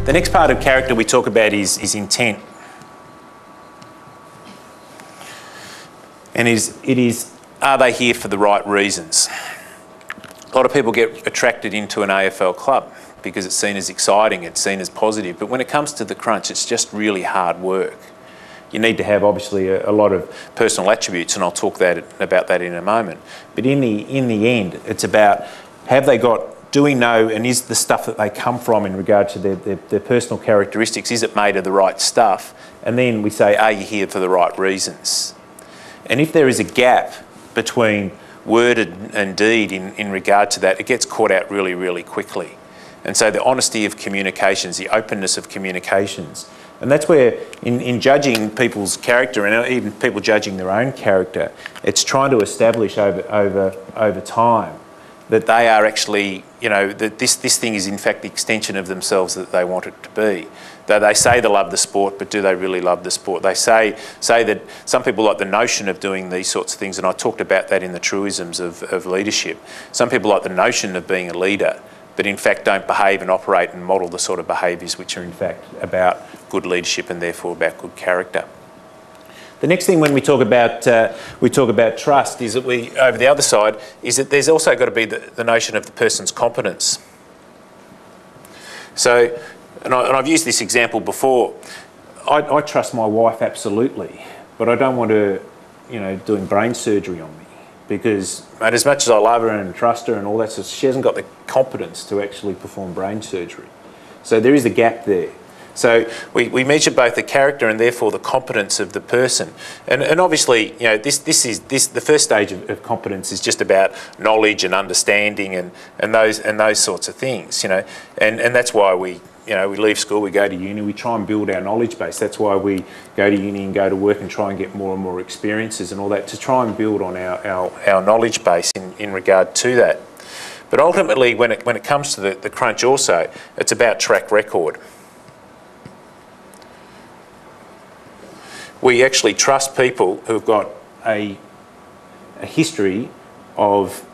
The next part of character we talk about is intent. And it is, are they here for the right reasons? A lot of people get attracted into an AFL club because it's seen as exciting, it's seen as positive, but when it comes to the crunch, it's just really hard work. You need to have obviously a lot of personal attributes, and I'll talk about that in a moment. But in the end, it's about, have they got, do we know, and is the stuff that they come from in regard to their personal characteristics, is it made of the right stuff? And then we say, are you here for the right reasons? And if there is a gap between word and deed in regard to that, it gets caught out really, really quickly. And so the honesty of communications, the openness of communications, and that's where in judging people's character, and even people judging their own character, it's trying to establish over time that they are actually, you know, that this thing is in fact the extension of themselves that they want it to be. That they say they love the sport, but do they really love the sport? They say that some people like the notion of doing these sorts of things, and I talked about that in the truisms of leadership. Some people like the notion of being a leader, but in fact don't behave and operate and model the sort of behaviours which are in fact about good leadership and therefore about good character. The next thing when we talk about trust is that over the other side, is that there's also got to be the notion of the person's competence. So, and I've used this example before, I trust my wife absolutely, but I don't want her, you know, doing brain surgery on me because, mate, as much as I love her and trust her and all that, so she hasn't got the competence to actually perform brain surgery. So there is a gap there. So we measure both the character and therefore the competence of the person. And obviously, you know, the first stage of competence is just about knowledge and understanding and those sorts of things, you know. And that's why we leave school, we go to uni, we try and build our knowledge base. That's why we go to uni and go to work and try and get more and more experiences and all that, to try and build on our knowledge base in regard to that. But ultimately, when it comes to the crunch also, it's about track record. We actually trust people who've got a history of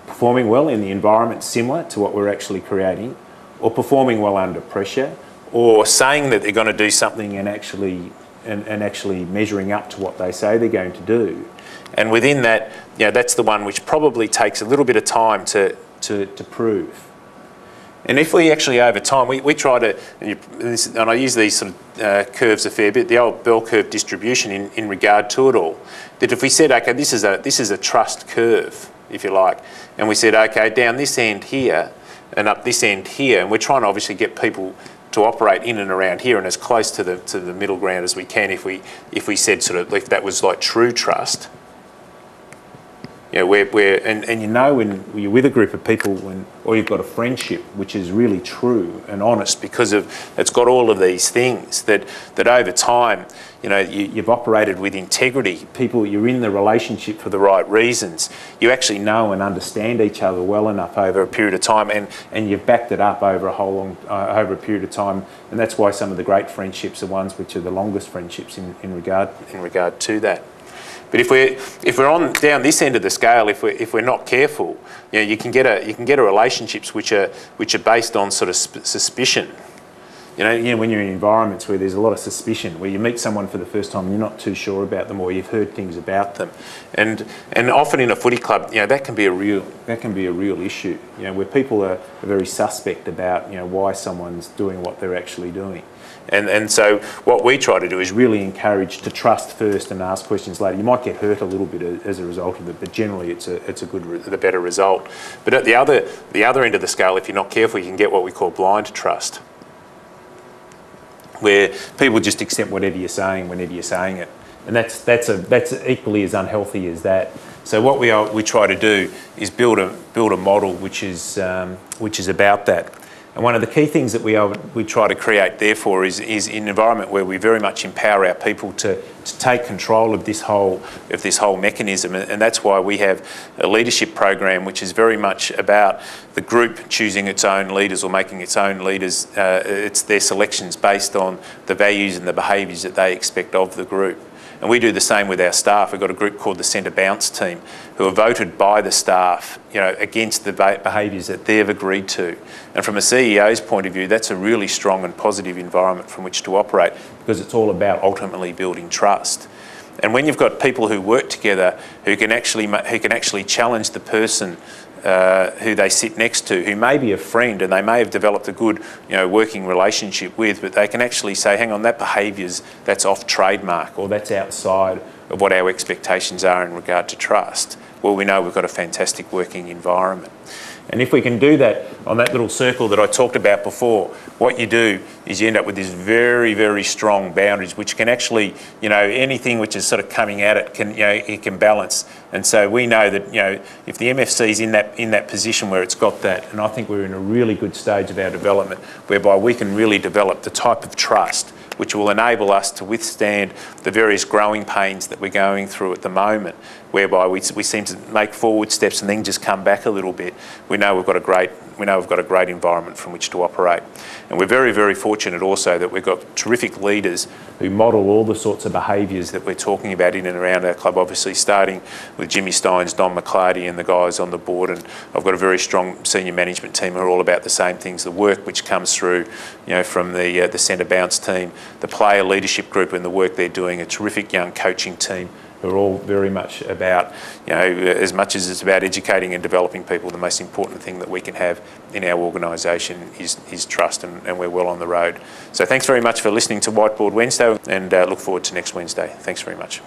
performing well in the environment similar to what we're actually creating, or performing well under pressure, or saying that they're going to do something and actually measuring up to what they say they're going to do. And within that, you know, that's the one which probably takes a little bit of time to prove. And if we actually, over time, we try to, and I use these sort of curves a fair bit, the old bell curve distribution in regard to it all, that if we said, okay, this is a trust curve, if you like, and we said, okay, down this end here and up this end here, and we're trying to obviously get people to operate in and around here and as close to the middle ground as we can, if we said sort of, if that was like true trust. You know, and you know when you're with a group of people, or you've got a friendship which is really true and honest because it's got all of these things that over time, you know, you've operated with integrity. People, you're in the relationship for the right reasons. You actually know and understand each other well enough over a period of time, and you've backed it up over a period of time, and that's why some of the great friendships are ones which are the longest friendships in regard to that. But if we're on down this end of the scale, if we're not careful, you know, you can get a relationships which are based on sort of suspicion. You know, when you're in environments where there's a lot of suspicion, where you meet someone for the first time and you're not too sure about them, or you've heard things about them, and often in a footy club, you know, that can be a real issue. You know, where people are very suspect about, you know, why someone's doing what they're actually doing. And so what we try to do is really encourage to trust first and ask questions later. You might get hurt a little bit as a result of it, but generally it's the better result. But at the other end of the scale, if you're not careful, you can get what we call blind trust, where people just accept whatever you're saying whenever you're saying it, and that's equally as unhealthy as that. So what we try to do is build a model which is about that. And one of the key things that we try to create, therefore, is an environment where we very much empower our people to take control of this whole mechanism, and that's why we have a leadership program which is very much about the group choosing its own leaders or making its own leaders. It's their selections based on the values and the behaviours that they expect of the group. And we do the same with our staff. We've got a group called the Centre Bounce team who are voted by the staff, against the behaviours that they've agreed to. And from a CEO's point of view, that's a really strong and positive environment from which to operate, because it's all about ultimately building trust. And when you've got people who work together who can actually challenge the person who they sit next to, who may be a friend and they may have developed a good working relationship with, but they can actually say, hang on, that behaviour's, that's off trademark, or that's outside of what our expectations are in regard to trust. Well, we know we've got a fantastic working environment. And if we can do that on that little circle that I talked about before, what you do is you end up with these very, very strong boundaries, which can actually, anything which is sort of coming at it can, it can balance. And so we know that, if the MFC is in that position where it's got that, and I think we're in a really good stage of our development whereby we can really develop the type of trust which will enable us to withstand the various growing pains that we're going through at the moment, whereby we seem to make forward steps and then just come back a little bit. We know we've got a great environment from which to operate. And we're very, very fortunate also that we've got terrific leaders who model all the sorts of behaviours that we're talking about in and around our club, obviously starting with Jimmy Steins, Don McClarty and the guys on the board. And I've got a very strong senior management team who are all about the same things, the work which comes through from the Centre Bounce team, the player leadership group and the work they're doing, a terrific young coaching team who are all very much about, as much as it's about educating and developing people, the most important thing that we can have in our organisation is trust, and we're well on the road. So thanks very much for listening to Whiteboard Wednesday, and look forward to next Wednesday. Thanks very much.